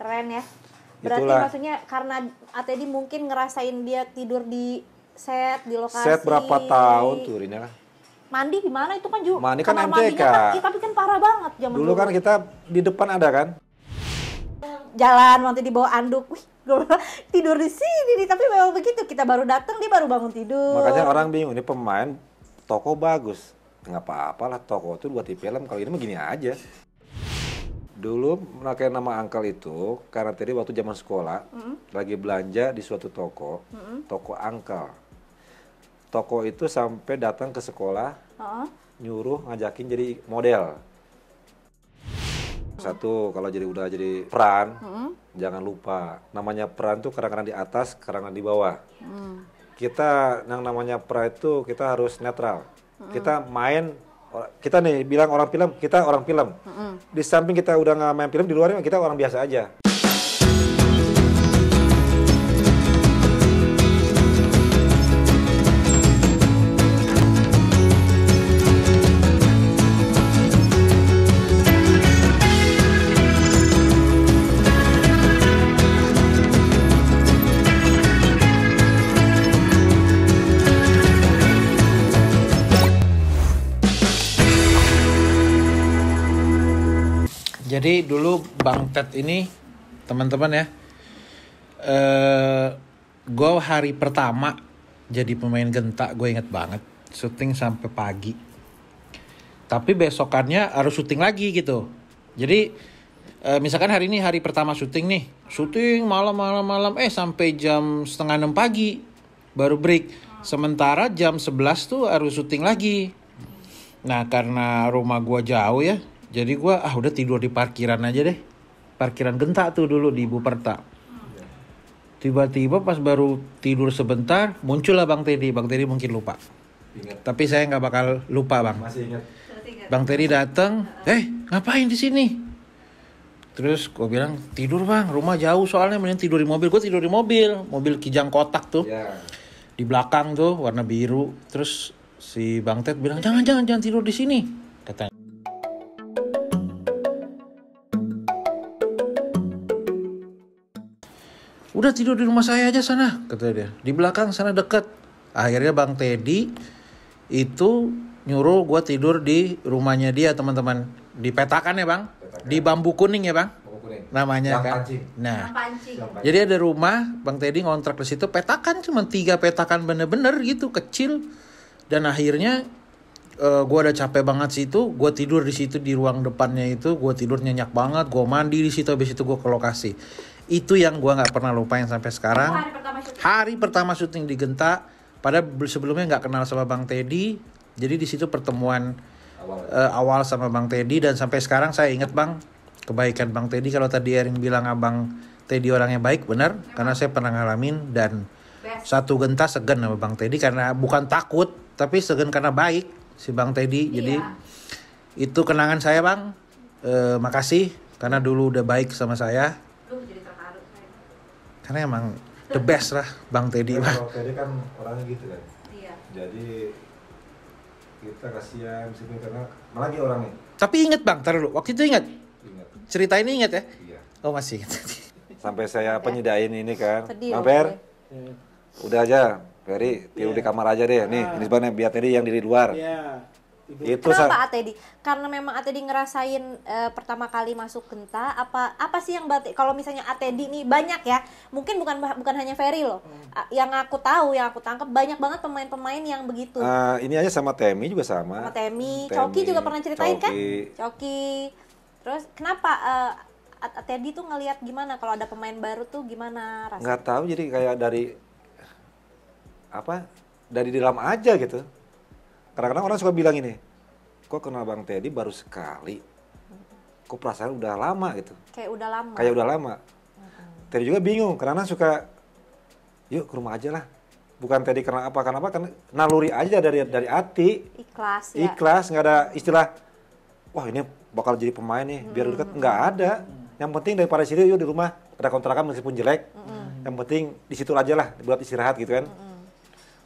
Keren ya. Berarti Itulah. maksudnya karena Atedi mungkin ngerasain dia tidur di set, di lokasi. Set berapa tahun tuh Rina? Mandi di mana itu kan juga. Mandi kan kamar MTK. mandinya kan, tapi kan parah banget zaman Dulu kan kita di depan ada kan? Jalan waktu dibawa anduk. Wih, gue tidur di sini nih, tapi memang begitu. Kita baru datang dia baru bangun tidur. Makanya orang bingung, ini pemain toko bagus. Nggak apa-apa lah toko itu buat di film, kalau ini mah gini aja. Dulu pakai nama Angkel itu karena tadi waktu zaman sekolah lagi belanja di suatu toko, toko Angkel. Toko itu sampai datang ke sekolah, nyuruh ngajakin jadi model. Satu, kalau udah jadi peran, jangan lupa namanya peran tuh kadang-kadang di atas, kadang-kadang di bawah. Kita yang namanya peran itu kita harus netral. Kita main, kita nih bilang orang film, kita orang film. Di samping kita udah nggak main film, di luarnya kita orang biasa aja. Jadi dulu Bang Ted ini teman-teman ya, gue hari pertama jadi pemain Genta, gue inget banget, syuting sampai pagi. Tapi besokannya harus syuting lagi gitu. Jadi misalkan hari ini hari pertama syuting nih, syuting malam sampai jam 5:30 pagi baru break. Sementara jam 11 tuh harus syuting lagi. Nah karena rumah gue jauh ya, jadi gue udah tidur di parkiran aja deh. Parkiran Genta tuh dulu di Buperta. Tiba-tiba pas baru tidur sebentar, muncullah Bang Teddy. Bang Teddy mungkin lupa. Ingat. Tapi saya nggak bakal lupa Bang. Masih ingat. Bang Teddy datang, ngapain di sini? Terus gue bilang, tidur Bang, rumah jauh soalnya, mending tidur di mobil. Gue tidur di mobil kijang kotak tuh. Ya. Di belakang tuh warna biru. Terus si Bang Ted bilang, jangan tidur di sini, katanya. Udah tidur di rumah saya aja sana, kata dia. Di belakang sana deket. Akhirnya Bang Teddy itu nyuruh gue tidur di rumahnya dia teman-teman. Di petakan ya Bang? Petakan. Di bambu kuning ya Bang? Bambu kuning. Namanya yang kan? Pancing. Nah, jadi ada rumah Bang Teddy ngontrak di situ. Petakan cuma 3 petakan bener-bener gitu, kecil. Dan akhirnya gue udah capek banget situ. Gue tidur di situ di ruang depannya itu. Gue tidur nyenyak banget. Gue mandi di situ. Habis itu gue ke lokasi. Itu yang gue nggak pernah lupain sampai sekarang. Hari pertama syuting di Genta. Padahal sebelumnya nggak kenal sama Bang Teddy. Jadi di situ pertemuan awal sama Bang Teddy. Dan sampai sekarang saya ingat Bang, kebaikan Bang Teddy. Kalau tadi Erin bilang Abang Teddy orangnya baik, benar. Karena saya pernah ngalamin. Dan satu Genta segan sama Bang Teddy. Karena bukan takut, tapi segan karena baik si Bang Teddy. Jadi itu kenangan saya Bang. Makasih karena dulu udah baik sama saya. Karena emang the best lah Bang Teddy. Kalau Teddy kan orangnya gitu kan. Iya. Jadi kita kasihan sini karena malah dia orangnya. Tapi inget Bang, taruh dulu. Waktu itu inget? Ingat. Cerita ini inget ya? Iya. Oh masih inget. Sampai saya penyedain ini kan. Bang Per, udah aja. Ferry, tidur di kamar aja deh. Nih, ini sebenarnya biar Teddy yang di luar. Iya. Itu kenapa Atedi? Karena memang Atedi ngerasain pertama kali masuk Genta, apa sih yang kalau misalnya Atedi nih banyak ya, mungkin bukan hanya Ferry loh. Yang aku tahu, yang aku tangkap banyak banget pemain-pemain yang begitu. Ini aja sama Temi juga sama. Sama Temi. Coki juga pernah ceritain kan? Coki. Terus kenapa Atedi tuh ngelihat gimana kalau ada pemain baru tuh gimana rasanya? Nggak tahu, jadi kayak dari dalam aja gitu. Kadang-kadang orang suka bilang ini, kok kenal Bang Teddy baru sekali, kok perasaan udah lama gitu. Kayak udah lama. Teddy juga bingung, karena suka, yuk ke rumah aja lah. Bukan Teddy karena apa, karena naluri aja dari hati. Ikhlas ya. Ikhlas, nggak ada istilah, wah ini bakal jadi pemain nih, biar dekat, nggak ada. Yang penting daripada sini, yuk di rumah, ada kontrakan meskipun jelek. Yang penting di situ aja lah, buat istirahat gitu kan.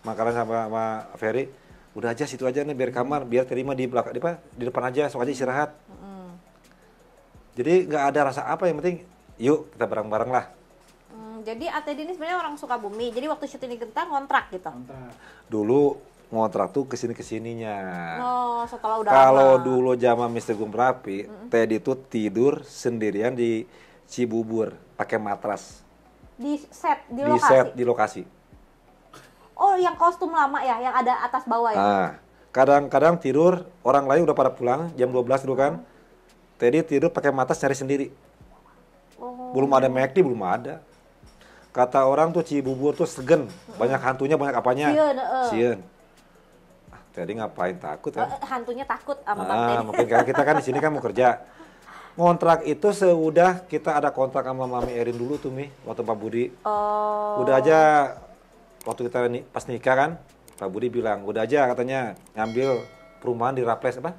Makanya sama Ferry, udah aja situ aja nih biar kamar, biar terima di belakang di depan aja, sok aja istirahat. Jadi nggak ada rasa apa, yang penting yuk kita bareng-bareng lah. Jadi Atedi ini sebenarnya orang Sukabumi. Jadi waktu syuting di Genta ngontrak gitu. Dulu ngontrak tuh kesininya. Oh, setelah udah Kalau lama. dulu zaman Mr. Gunung Merapi, Teddy tuh tidur sendirian di Cibubur pakai matras. Di set, di Di lokasi. set di lokasi. Oh, yang kostum lama ya, yang ada atas bawah ya. Nah, kadang-kadang tidur orang lain udah pada pulang jam 12 dulu kan. Teddy tidur pakai matras cari sendiri. Oh. Belum ada McD, belum ada. Kata orang tuh Cibubur tuh segen, banyak hantunya, banyak apanya. Sieun. Teddy ngapain takut kan? Hantunya takut sama Bang Teddy. Mungkin karena kita kan di sini kan mau kerja. Ngontrak itu seudah kita ada kontrak sama Mami Erin dulu tuh Mi, waktu Pak Budi. Oh. Udah aja waktu kita pas nikah kan, Pak Budi bilang, udah aja katanya ngambil perumahan di Raples apa?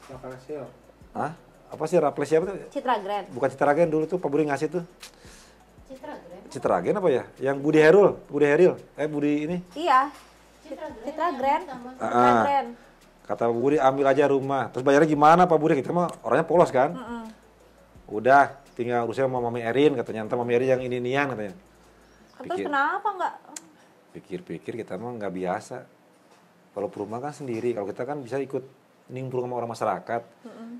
Raples Hill. Hah? Apa sih Raples siapa tuh? Citra Grand. Bukan Citra Grand dulu tuh Pak Budi ngasih tuh. Citra Grand. Citra Grand apa ya? Yang Budi Herul, Budi ini. Iya. Citra Grand. Citra Grand. Kata Pak Budi ambil aja rumah. Terus bayarnya gimana Pak Budi? Kita mah orangnya polos kan. Udah tinggal urusin sama Mami Erin katanya. Entar Mami Erin yang ini-inian katanya. Terus kenapa nggak? Pikir-pikir kita mah nggak biasa. Kalau perumahan kan sendiri. Kalau kita kan bisa ikut nimbrung sama orang masyarakat.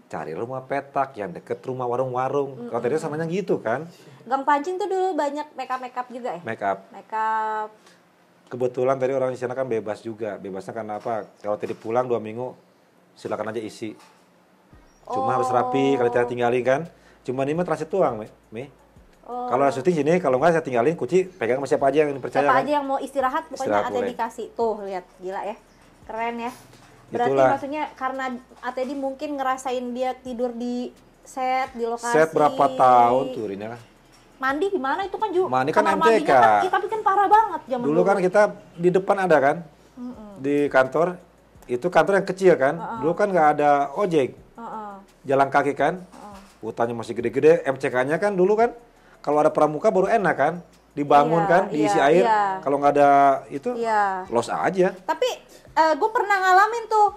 Cari rumah petak yang deket rumah warung-warung. Kalau tadi samanya gitu kan. Gang Pancing tuh dulu banyak makeup juga ya? Makeup. Kebetulan tadi orang di sana kan bebas juga. Bebasnya karena apa? Kalau tadi pulang 2 minggu, silakan aja isi. Cuma harus rapi kalau kita tinggalin kan. Cuma ini mah transit doang, Mi. Kalau syuting sini, kalau nggak saya tinggalin, kunci pegang sama siapa aja yang dipercaya. Siapa kan? aja yang mau istirahat, pokoknya Ate dikasih. Tuh, lihat, gila ya. Keren ya. Berarti maksudnya karena Atedi mungkin ngerasain dia tidur di set, di lokasi. Set berapa tahun tuh Rina kan? Mandi gimana itu kan juga. Mandi kan MTK. Tapi kan parah banget zaman dulu. Kan kita di depan ada kan? Di kantor. Itu kantor yang kecil kan? Dulu kan nggak ada ojek. Jalan kaki kan? Hutannya masih gede-gede. MCK-nya kan dulu kan? Kalau ada pramuka baru enak kan? Dibangun kan? Diisi air. Kalau nggak ada itu, los aja. Tapi gue pernah ngalamin tuh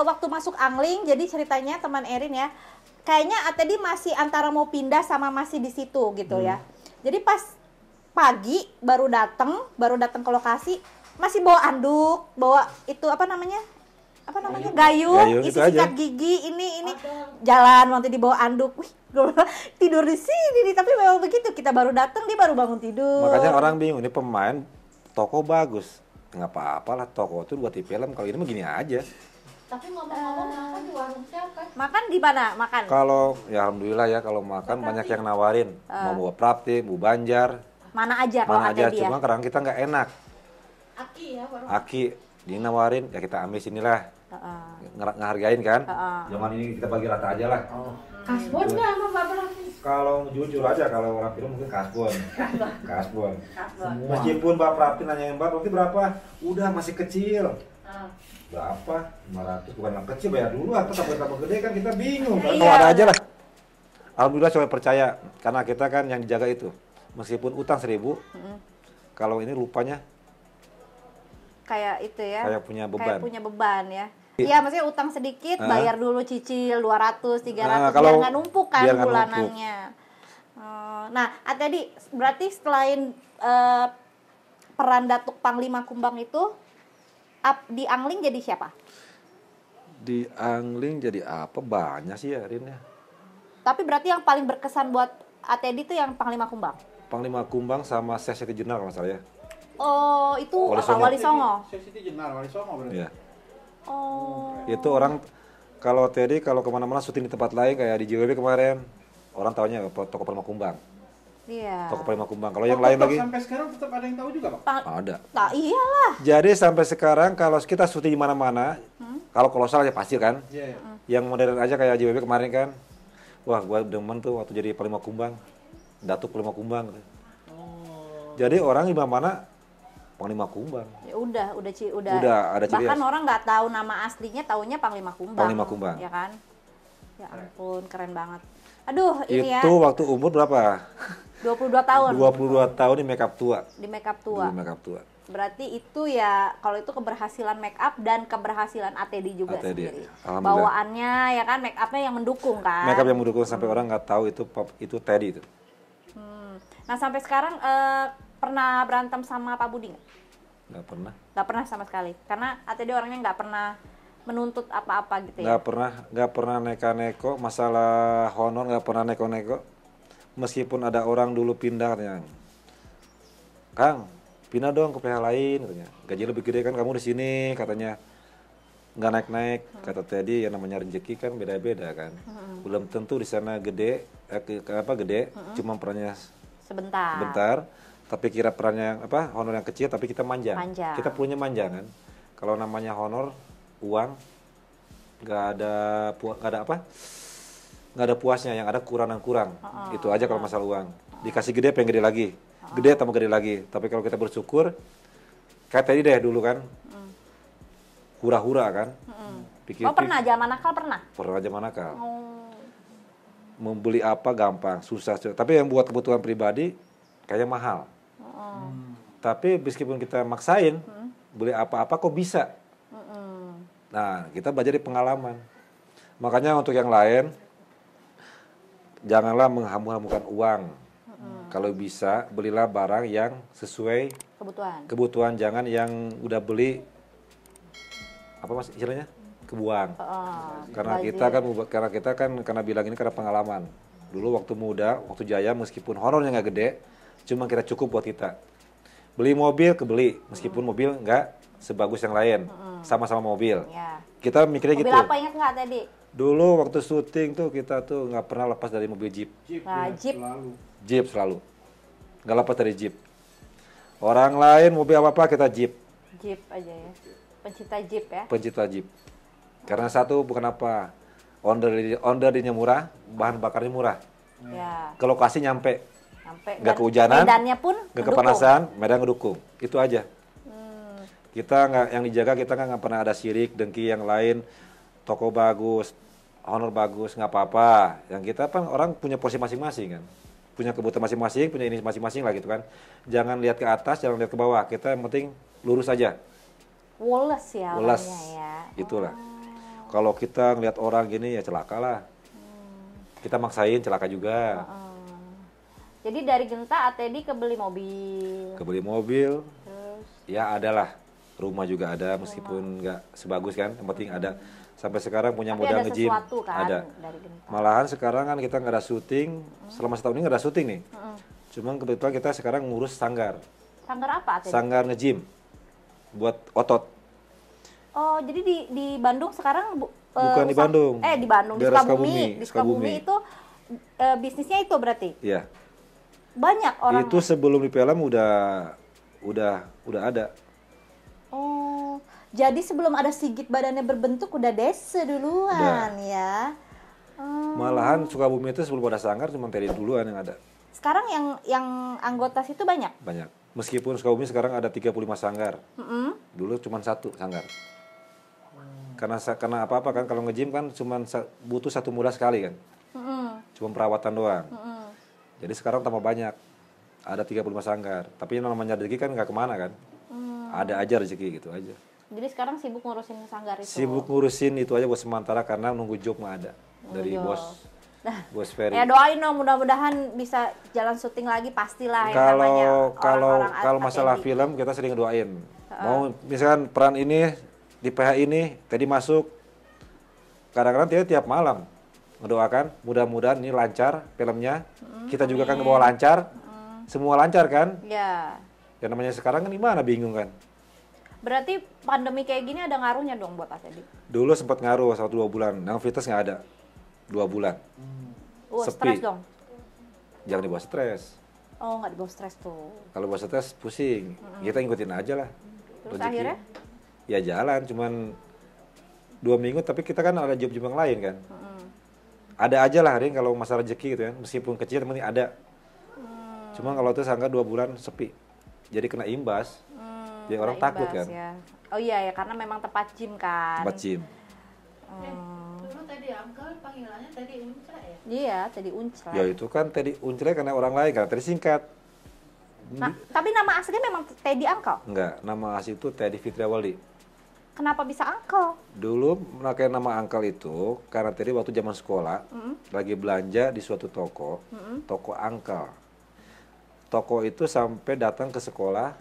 waktu masuk angling. Jadi ceritanya teman Erin ya. Kayaknya Atedi masih antara mau pindah sama masih di situ gitu ya. Jadi pas pagi baru datang ke lokasi masih bawa anduk, bawa itu apa namanya gayung, isi sikat gigi ini jalan waktu dibawa anduk. Wih, gue tidur di sini nih, tapi memang begitu kita baru datang dia baru bangun tidur. Makanya orang bingung ini pemain toko bagus, nggak apa-apa lah toko itu buat di film. Kalau ini mah gini aja. Tapi ngomong-ngomong makan di warung siapa? Makan di mana? Makan? Kalau ya alhamdulillah ya kalau makan banyak yang nawarin. Mau buat Prapti, Bu Banjar. Mana aja kalau ada dia. Cuma kadang kita nggak enak. Aki ya warung. Aki dia nawarin ya kita ambil sinilah. Ngehargain kan. Jangan ini kita bagi rata aja lah. Kasbon nggak sama Mbak Prapti? Kalau jujur aja kalau orang film mungkin kasbon. Kasbon. Meskipun Mbak Prapti nanyain Mbak Prapti berapa? Udah masih kecil. Berapa? 500 bukan anak kecil bayar dulu atau tambah gede kan kita bingung kan. Ada aja lah. Alhamdulillah coba percaya karena kita kan yang dijaga itu. Meskipun utang 1.000, kalau ini lupanya kayak itu ya. Kayak punya beban Ya. Iya, maksudnya utang sedikit, bayar dulu cicil 200, 300 biar nggak numpuk kan bulanannya. Nah, Atedi berarti selain peran Datuk Panglima Kumbang itu di angling jadi siapa? Di angling jadi apa? Banyak sih ya Rin ya. Tapi berarti yang paling berkesan buat Atedi itu yang Panglima Kumbang? Panglima Kumbang sama Sesiti Jenderal kalau salah ya. Oh, itu Wali Songo. Sesiti Jenderal Wali Songo berarti. Iya. Oh. Itu orang kalau Teddy kalau kemana-mana syuting di tempat lain kayak di JWB kemarin orang taunya toko Panglima Kumbang. Iya. Toko Panglima Kumbang. Kalau yang lain lagi sampai sekarang tetap ada yang tahu juga, Pak? Ada. Nah, iyalah. Jadi sampai sekarang kalau kita syuting di mana-mana, kalau kolosal aja pasti kan. Iya. Yang modern aja kayak JWB kemarin kan. Wah, gua demen tuh waktu jadi Panglima Kumbang. Datuk Panglima Kumbang. Jadi orang di mana-mana Panglima Kumbang. Ya udah ada ciri bahkan khas. Orang nggak tahu nama aslinya, taunya Panglima Kumbang. Panglima Kumbang. Ya kan? Ya ampun, keren banget. Aduh, ini itu waktu umur berapa? 22 tahun. 22 tahun di makeup tua. Di makeup tua. Di makeup tua. Berarti itu ya, kalau itu keberhasilan make up dan keberhasilan ATD juga ATD, sendiri. alhamdulillah. Bawaannya ya kan, make upnya yang mendukung kan. Make up yang mendukung sampai orang nggak tahu itu Teddy itu. Nah sampai sekarang pernah berantem sama Pak Budi nggak? Nggak pernah. Nggak pernah sama sekali. Karena ATD orangnya nggak pernah menuntut apa-apa gitu ya. Nggak pernah neko-neko masalah honor, nggak pernah neko-neko. Meskipun ada orang dulu pindah katanya, Kang, pindah dong ke PH lain katanya. Gaji lebih gede kan kamu di sini katanya. Nggak naik-naik. Kata Teddy yang namanya rezeki kan beda-beda kan. Belum tentu di sana gede, gede, cuma perannya sebentar. Tapi kira perannya honor yang kecil tapi kita manja. Kita punya manja kan. Kalau namanya honor, uang nggak ada puasnya, yang ada kurang. Itu aja kalau masalah uang. Dikasih gede pengen gede lagi. Gede tambah gede lagi. Tapi kalau kita bersyukur, kayak tadi deh dulu kan, hura-hura kan. Oh pernah zaman nakal pernah? Pernah zaman nakal. Membeli apa gampang, susah. Tapi yang buat kebutuhan pribadi kayaknya mahal. Tapi meskipun kita maksain, beli apa-apa kok bisa. Nah kita belajar di pengalaman. Makanya untuk yang lain, janganlah menghamu-hamukan uang. Kalau bisa belilah barang yang sesuai kebutuhan, jangan yang udah beli istilahnya kebuang. Karena kita kan bilang ini karena pengalaman. Dulu waktu muda, waktu jaya, meskipun honornya nggak gede, cuma kita cukup buat kita. Beli mobil kebeli, meskipun mobil nggak sebagus yang lain, sama-sama mobil. Ya. Kita mikirnya mobil gitu. Apa ingat nggak tadi? Dulu waktu syuting tuh kita tuh nggak pernah lepas dari mobil Jeep. Jeep selalu. Nggak lepas dari Jeep. Orang lain mobil apa kita Jeep. Jeep aja ya. Pencinta Jeep ya. Pencinta Jeep. Karena satu bukan apa, ordernya murah, bahan bakarnya murah. Ya. Ke lokasi nyampe. Nggak kehujanan. Medannya pun nggak kepanasan, medan ngedukung. Itu aja. Kita nggak, yang dijaga kita nggak pernah ada sirik, dengki yang lain. Toko bagus, honor bagus, nggak apa-apa. Yang kita kan orang punya porsi masing-masing kan, punya kebutuhan masing-masing, punya ini masing-masing lah gitu kan. Jangan lihat ke atas, jangan lihat ke bawah. Kita yang penting lurus aja. Woles ya orangnya ya. Itulah. Kalau kita ngelihat orang gini ya celaka lah. Kita maksain celaka juga. Jadi dari Genta ATD kebeli mobil. Terus? Ya adalah. Rumah juga ada, meskipun nggak sebagus kan, yang penting ada. Sampai sekarang punya modal nge-gym, kan, ada. Malahan sekarang kan kita nggak ada syuting, selama setahun ini nggak ada syuting nih. Cuman kebetulan kita sekarang ngurus sanggar. Sanggar apa? Sanggar nge-gym, buat otot. Oh, jadi di Bandung sekarang bukan di Bandung. Di Bandung, di Sukabumi itu bisnisnya itu berarti? Iya. Banyak orang. Itu sebelum di film udah ada. Oh, jadi sebelum ada Sigit badannya berbentuk udah desa duluan ya. Malahan Sukabumi itu sebelum ada sanggar cuma Teddy duluan yang ada. Sekarang yang anggota situ banyak? Banyak. Meskipun Sukabumi sekarang ada 35 sanggar. Dulu cuma 1 sanggar. Karena apa-apa kan, kalau nge-gym kan cuma butuh 1 mula sekali kan. Cuma perawatan doang. Jadi sekarang tambah banyak. Ada 35 sanggar. Tapi yang namanya rezeki kan nggak kemana kan. Ada aja rezeki gitu aja. Jadi sekarang sibuk ngurusin sanggar itu? Sibuk ngurusin itu aja buat sementara karena nunggu job mah ada. Dari bos Ferry. Ya doain dong, mudah-mudahan bisa jalan syuting lagi, pastilah yang namanya orang-orang kalau masalah film kita sering doain. Mau misalkan peran ini di PH ini tadi masuk, kadang-kadang dia tiap malam mendoakan mudah-mudahan ini lancar filmnya. Kita juga kan ngebawa lancar, semua lancar kan? Ya. Yang namanya sekarang kan gimana, bingung kan? Berarti pandemi kayak gini ada ngaruhnya dong buat ATD? Dulu sempat ngaruh 1-2 bulan, yang fitness nggak ada 2 bulan. Sepi. Stres dong? Jangan dibawa stres. Oh, nggak dibawa stres tuh. Kalau bawa stres pusing, kita ngikutin aja lah. Terus akhirnya? Ya jalan, cuman 2 minggu, tapi kita kan ada job-job yang lain kan. Ada aja lah Ring kalau masalah rezeki gitu kan, meskipun kecil temen ada. Cuman kalau itu sangka 2 bulan sepi, jadi kena imbas. Jadi orang takut kan. Ya. Oh iya ya, karena memang tempat gym kan. Tempat gym. Dulu tadi Uncle panggilannya tadi Uncra ya? Iya, tadi Uncra. Ya itu kan tadi Uncra karena orang lain kan, tadi singkat. Nah, tapi nama aslinya memang Teddy Uncle? Enggak, nama asli itu Teddy Fitriawali. Kenapa bisa Uncle? Dulu memakai nama Uncle itu karena Teddy waktu zaman sekolah lagi belanja di suatu toko, toko Uncle. Toko itu sampai datang ke sekolah,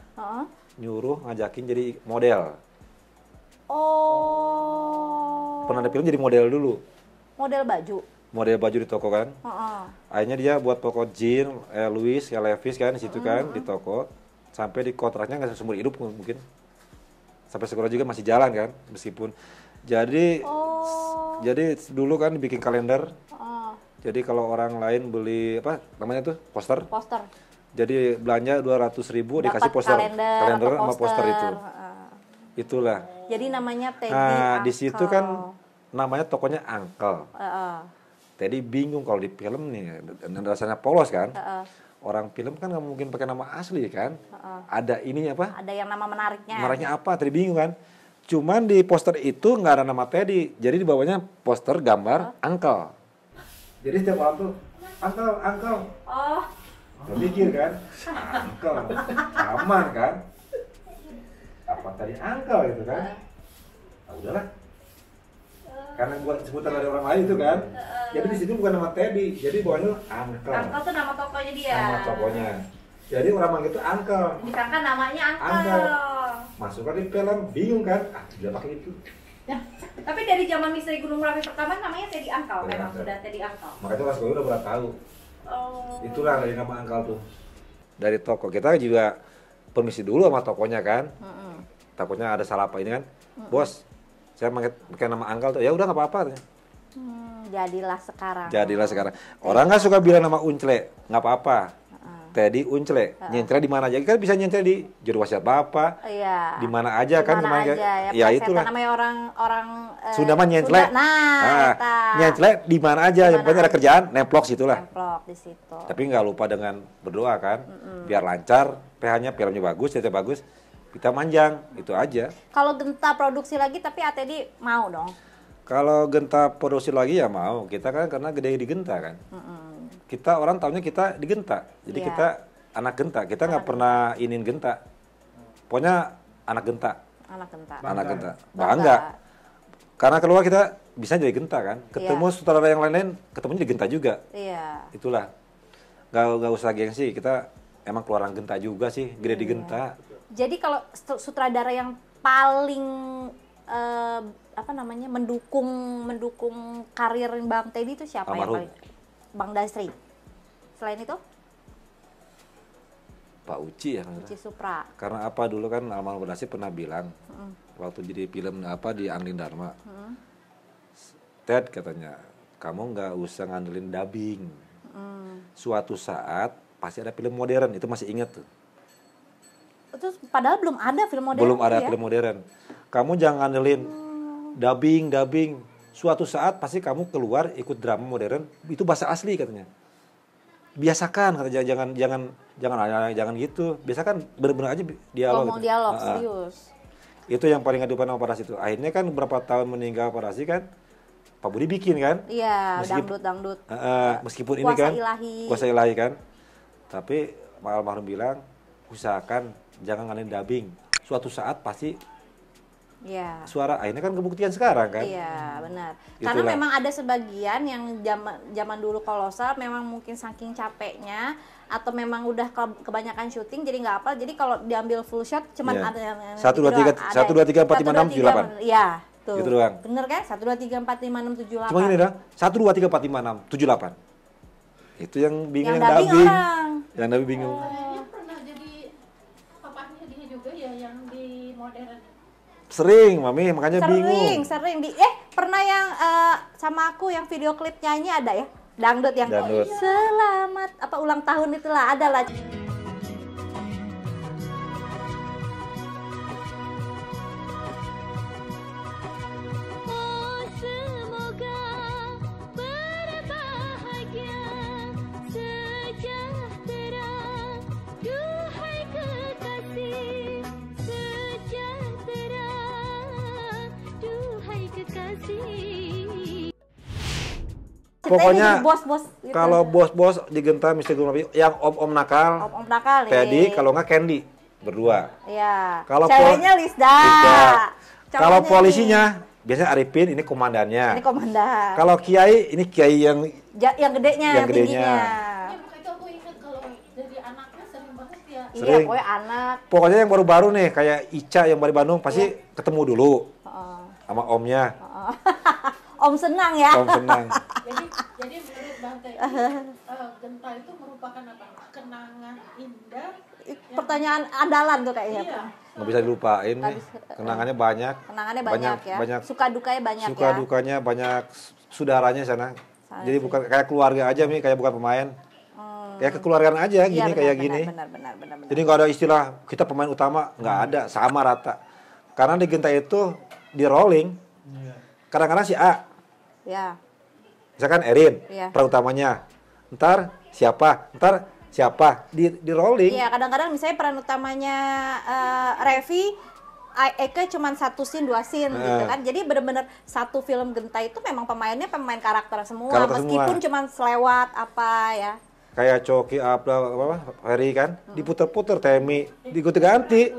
nyuruh ngajakin jadi model. Oh. Pernah ada film jadi model dulu. Model baju? Model baju di toko kan. Akhirnya dia buat toko jeans, Louis, Levi's kan di situ kan di toko. Sampai di kontraknya nggak seumur hidup mungkin. Sampai sekolah juga masih jalan kan meskipun. Jadi dulu kan dibikin kalender. Jadi kalau orang lain beli apa namanya tuh poster. Jadi belanja 200.000 dikasih poster, kalender sama poster itu. Itulah. Jadi namanya Teddy Uncle. Di situ kan namanya tokonya Uncle. Teddy bingung kalau di film nih, dan rasanya polos kan. Orang film kan nggak mungkin pakai nama asli kan. Ada ininya apa? Ada yang nama menariknya. Menariknya apa? Teddy bingung kan. Cuman di poster itu nggak ada nama Teddy. Jadi di bawahnya poster gambar Uncle. Jadi setiap orang tuh Uncle. Lo mikir kan, Uncle, aman kan? Apa tadi Uncle gitu kan? Nah, udahlah. Karena buat sebutan dari orang lain itu kan. Jadi di situ bukan nama Teddy, jadi bawahnya Uncle. Uncle tuh nama tokonya dia. Nama tokonya. Jadi orang manggil itu Uncle. Disangka namanya Uncle. Masukkan di film, bingung kan? Dia pakai itu. Ya, tapi dari zaman Misteri Gunung Merapi pertama namanya Teddy Uncle, memang sudah Teddy Uncle. Makanya pas gue udah pernah tahu. Itulah dari nama Uncle tuh. Dari toko kita juga permisi dulu sama tokonya kan. Takutnya ada salah apa ini kan. Bos, saya pakai nama Uncle tuh. Ya udah nggak apa-apa. Jadilah sekarang. Orang nggak suka bilang nama Uncle, nggak apa-apa. Teddy Uncle, nyentre di mana aja kan bisa nyentre di juru wasiat bapak. Iya. Di mana aja kan dimana aja, ya itulah. Namanya orang Sunda mah nyentre. Nyentre di mana aja, yang penting ada kerjaan, nemplok situlah. Nemplok di situ. Tapi nggak lupa dengan berdoa kan, biar lancar, pH-nya, filmnya bagus, CC bagus, kita manjang, itu aja. Kalau Genta produksi lagi, tapi Teddy mau dong? Kalau Genta produksi lagi ya mau, kita kan karena gede di Genta kan. Kita orang tahunya kita di Genta, jadi kita anak Genta, kita nggak pernah inin Genta. Pokoknya anak Genta. Bangga. Karena keluar kita bisa jadi Genta kan, ketemu sutradara yang lain-lain, ketemunya di Genta juga. Iya. Itulah, nggak usah gengsi, kita emang keluaran Genta juga sih, gede di Genta. Jadi kalau sutradara yang paling mendukung karir Bang Teddy itu siapa? Almarhum. Yang paling? Bang Dasri. Selain itu? Pak Uci ya. Uci Supra. Karena apa dulu kan almarhum Dasri pernah bilang waktu jadi film apa di Anglin Dharma. Ted katanya, kamu nggak usah ngandelin dubbing. Suatu saat pasti ada film modern, itu masih ingat tuh. Terus padahal belum ada film modern. Belum ada film modern. Kamu jangan ngandelin dubbing. Suatu saat pasti kamu keluar ikut drama modern, itu bahasa asli katanya. Biasakan, katanya jangan gitu. Biasakan benar-benar aja dialog. Ngomong dialog serius. Itu yang paling ngadupan sama Parasi itu. Akhirnya kan berapa tahun meninggal Parasi kan, Pak Budi bikin kan. Iya, dangdut. Meskipun ini kan kuasa ilahi kan. Tapi Pak Almarhum bilang, usahakan jangan ngandelin dubbing. Suatu saat pasti suara, akhirnya kan kebuktian sekarang kan. Iya benar. Karena memang ada sebagian yang zaman dulu kolosal memang mungkin saking capeknya atau memang udah kebanyakan syuting jadi nggak hafal. Jadi kalau diambil full shot cuman ada yang 1 2 3 4 5 6 7 8. Iya, tuh. Gitu doang. Bener kan? 1 2 3 4 5 6 7 8. Cuma gini dah. 1 2 3 4 5 6 7 8. Itu yang bingung yang dubbing. Yang dubbing bingung. Kayaknya pernah jadi papahnya dia juga ya yang di modern. Sering, Mami, makanya bingung. Sering. Pernah yang sama aku yang video klip nyanyi ada ya? Dangdut yang selamat ulang tahun itulah, ada lah. Pokoknya bos-bos gitu. Kalau bos-bos di Genta Mr. Gurami, yang om-om nakal, om nakal Teddy, kalau nggak Candy, berdua. Iya. Kalau ceweknya Lisda. Kalau polisinya biasanya Arifin, ini komandannya. Ini komandan. Kalau Kiai, ini Kiai yang gedenya, yang tingginya. Ya makanya aku ingat kalau jadi anaknya sering banget ya. Iya, pokoknya anak. Pokoknya yang baru-baru nih, kayak Ica yang dari Bandung, pasti ketemu dulu sama omnya. Om senang ya. Om senang. Jadi menurut Bang Teddy, Genta itu merupakan apa? Kenangan indah. Pertanyaan andalan tuh kayaknya. Iya. Nggak bisa dilupain nih. Kenangannya banyak. Kenangannya banyak ya. Suka dukanya banyak suka ya. dukanya banyak, saudaranya sana. Jadi bukan kayak keluarga aja nih, kayak bukan pemain. Kayak kekeluargaan aja gini, kayak gini. Benar. Jadi nggak ada istilah kita pemain utama, nggak ada, sama rata. Karena di Genta itu di rolling. Kadang-kadang si A. Ya. Misalkan Erin, Iya. peran utamanya. Ntar siapa? Di rolling. Iya, kadang-kadang misalnya peran utamanya Revi, Eke cuma 1 scene, 2 scene gitu kan. Jadi bener-bener satu film Genta itu memang pemainnya pemain karakter semua, meskipun cuma selewat apa ya. Kayak Coki apa Ferry kan, diputer-puter Temi, diganti.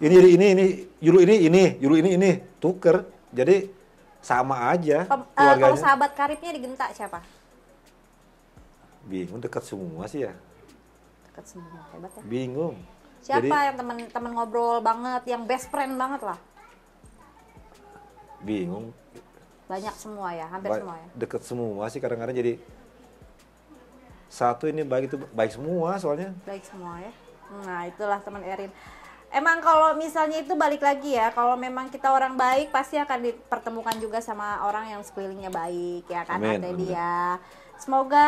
Ini, Yulu ini, tuker. Jadi sama aja keluarganya. Kalau sahabat karibnya di Genta siapa? Bingung, dekat semua sih ya. Dekat semua, hebat ya. Bingung. Siapa Jadi, yang teman ngobrol banget, yang best friend banget lah? bingung. Banyak semua ya, hampir semua ya. Deket semua sih kadang-kadang, jadi satu ini baik semua soalnya. Baik semua ya. Nah, itulah teman Erin. Emang kalau misalnya itu balik lagi ya, kalau memang kita orang baik pasti akan dipertemukan juga sama orang yang sekelilingnya baik ya kan, Teddy ya. Semoga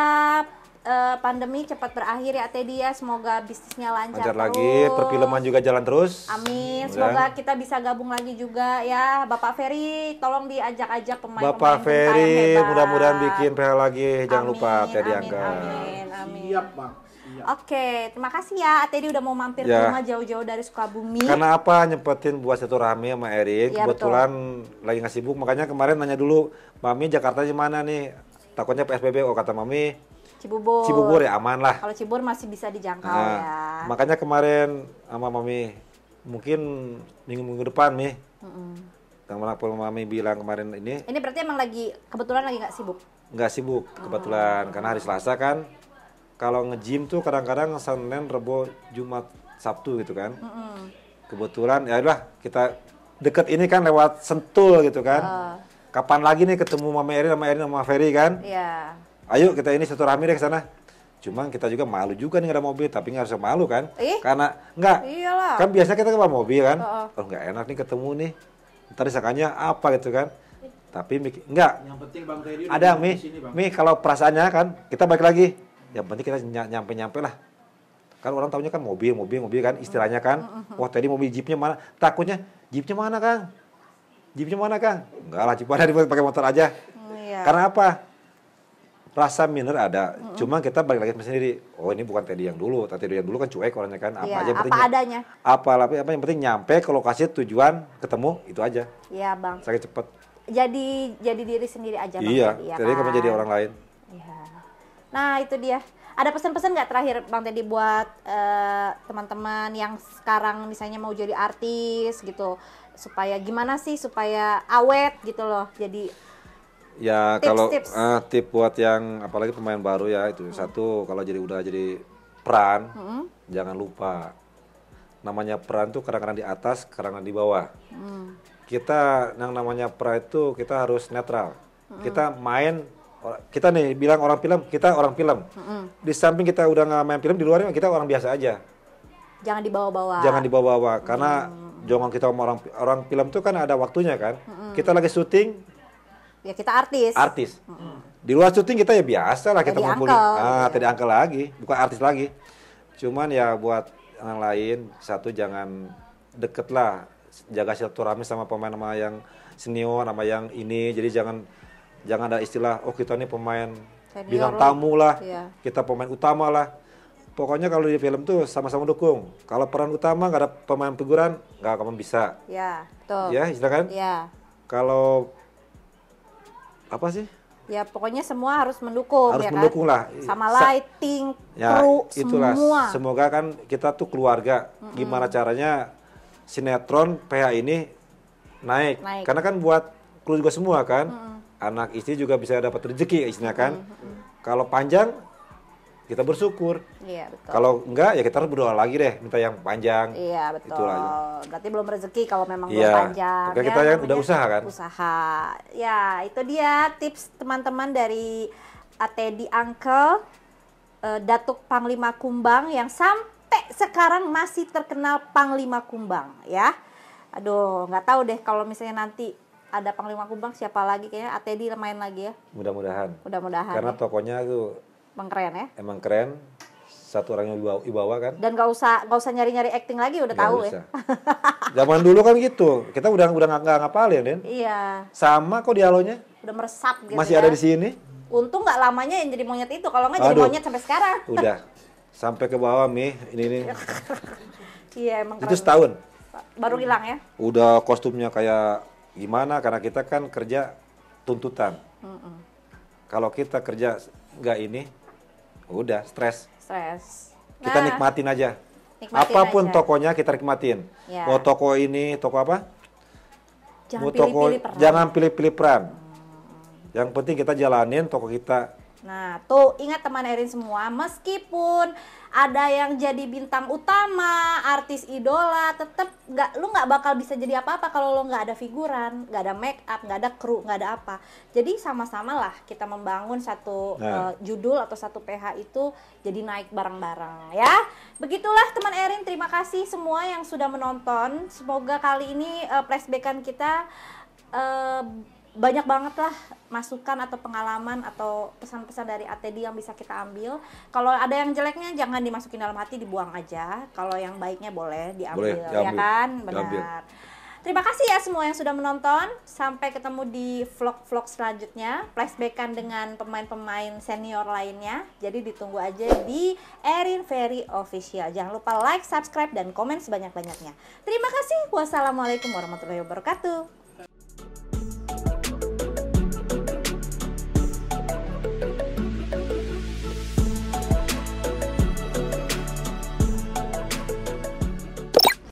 pandemi cepat berakhir ya Teddy ya, semoga bisnisnya lancar terus. Lagi, perfilman juga jalan terus. Amin, semoga kita bisa gabung lagi juga ya. Bapak Ferry tolong diajak-ajak pemain-pemain Bapak Ferry mudah-mudahan bikin PH lagi, jangan lupa Teddy Angga. Amin. Siap Bang. Oke, terima kasih ya Teddy udah mau mampir ke rumah jauh-jauh dari Sukabumi. Karena apa, nyempetin buat silaturahmi sama Erin. Ya, kebetulan lagi nggak sibuk, makanya kemarin nanya dulu, Mami Jakarta di mana nih? Takutnya PSBB, kata Mami Cibubur ya, aman lah. Kalau Cibubur masih bisa dijangkau ya. Makanya kemarin sama Mami, mungkin minggu depan nih. Yang Mami bilang kemarin ini. Ini berarti emang kebetulan lagi nggak sibuk? Nggak sibuk kebetulan, karena hari Selasa kan. Kalau nge-gym tuh kadang-kadang Senin, Rebo, Jumat, Sabtu gitu kan. Kebetulan ya udah kita deket ini kan lewat Sentul gitu kan. Kapan lagi nih ketemu Mama Erin sama Ferry kan? Iya. Ayo kita ini silaturahmi deh ke sana. Cuman kita juga malu juga nih nggak ada mobil, tapi nggak usah malu kan? Karena iyalah. Kan biasanya kita bawa mobil kan. Oh nggak enak nih ketemu nih. Ntar disangkanya apa gitu kan? Tapi enggak. Yang penting Bang Teddy ada Mi kalau perasaannya kan kita balik lagi. Yang penting kita nyampe lah. Kan orang tahunya kan mobil kan istilahnya kan. Wah tadi mobil jeepnya mana? Takutnya jeepnya mana Kang? Enggak lah, jeep ada pakai motor aja. Karena apa? Rasa minder ada. Cuma kita balik lagi sendiri. Oh ini bukan Teddy yang dulu. Teddy yang dulu kan cuek orangnya kan. Apa aja yang penting adanya. Apa yang penting nyampe ke lokasi tujuan, ketemu itu aja. Iya Bang. Sakit cepet. Jadi diri sendiri aja Bang. Iya. Jadi kamu jadi orang lain. Iya. Nah itu dia. Ada pesan-pesan nggak terakhir Bang Teddy buat teman-teman yang sekarang misalnya mau jadi artis gitu, supaya gimana sih supaya awet gitu loh, jadi ya kalau tip buat yang apalagi pemain baru ya itu satu, kalau udah jadi peran jangan lupa namanya peran tuh kadang-kadang di atas, kadang-kadang di bawah. Kita yang namanya peran itu kita harus netral. Kita main. Kita nih bilang orang film, kita orang film. Di samping kita udah nggak main film, di luarnya kita orang biasa aja. Jangan dibawa-bawa. Jangan dibawa-bawa, karena jangan kita sama orang film tuh kan ada waktunya kan. Kita lagi syuting. Ya kita artis. Di luar syuting kita ya biasa lah, kita ngumpulin. Gitu. Tidak angkel lagi, bukan artis lagi. Cuman ya buat yang lain, satu jangan deket lah, jaga silaturahmi sama pemain sama yang senior, sama yang ini. Jadi jangan ada istilah, oh kita nih pemain senior bintang tamu lah, kita pemain utama lah. Pokoknya kalau di film tuh sama-sama dukung. Kalau peran utama nggak ada pemain figuran, nggak akan bisa. Ya, betul. Ya, silakan. Ya. Kalau apa sih? Ya pokoknya semua harus mendukung, harus ya mendukung kan? lah. Sama lighting, Ya, kru, itulah. semua. Semoga kan kita tuh keluarga. Gimana caranya sinetron PH ini naik. Karena kan buat kru juga semua kan. Anak istri juga bisa dapat rezeki istrinya kan. Kalau panjang kita bersyukur. Iya, betul. Kalau enggak ya kita harus berdoa lagi deh, minta yang panjang. Iya, betul. Itulah. Berarti belum rezeki kalau memang belum Iya. panjang. Oke, kita kan udah usaha kan? Usaha. Ya, itu dia tips teman-teman dari Atedi Uncle, Datuk Panglima Kumbang yang sampai sekarang masih terkenal Panglima Kumbang ya. Aduh, nggak tahu deh kalau misalnya nanti ada Panglima Kumbang siapa lagi, kayaknya Atedi main lagi ya. Mudah-mudahan. Mudah-mudahan. Karena ya. tokonya tuh Emang keren ya. emang keren. Satu orang yang wibawa kan. Dan gak usah nyari-nyari acting lagi, udah Nggak tahu usah. ya. Zaman dulu kan gitu. Kita udah nggak ngapalin, Den. Iya, Sama kok dialognya. udah meresap gitu. Masih ya. ada di sini. Untung nggak lamanya yang jadi monyet itu, kalau nggak jadi Aduh. monyet sampai sekarang. Udah. Sampai ke bawah nih. Ini. Iya emang Itu keren. setahun. Baru hilang ya. Udah kostumnya kayak gimana, karena kita kan kerja tuntutan. Kalau kita kerja nggak ini, udah stres. Stres. Kita Nah, nikmatin aja. nikmatin Apapun aja. tokonya kita nikmatin. Ya. Mau toko ini, toko apa? Jangan Mau toko, pilih-pilih peran. jangan pilih-pilih peran. Yang penting kita jalanin toko kita. Nah, tuh ingat teman Erin semua, meskipun ada yang jadi bintang utama, artis idola, tetep lu nggak bakal bisa jadi apa-apa kalau lo nggak ada figuran, nggak ada make up, nggak ada kru, nggak ada apa. Jadi sama-sama lah kita membangun satu judul atau satu PH itu jadi naik bareng-bareng ya. Begitulah teman Erin, terima kasih semua yang sudah menonton. Semoga kali ini flashback-an kita banyak banget lah masukan atau pengalaman atau pesan-pesan dari Atedi yang bisa kita ambil. Kalau ada yang jeleknya jangan dimasukin dalam hati, dibuang aja. Kalau yang baiknya boleh diambil, ya kan? Benar. Terima kasih ya semua yang sudah menonton. Sampai ketemu di vlog-vlog selanjutnya. Flashback-an dengan pemain-pemain senior lainnya. Jadi ditunggu aja di Erin Ferry Official. Jangan lupa like, subscribe, dan komen sebanyak-banyaknya. Terima kasih. Wassalamualaikum warahmatullahi wabarakatuh.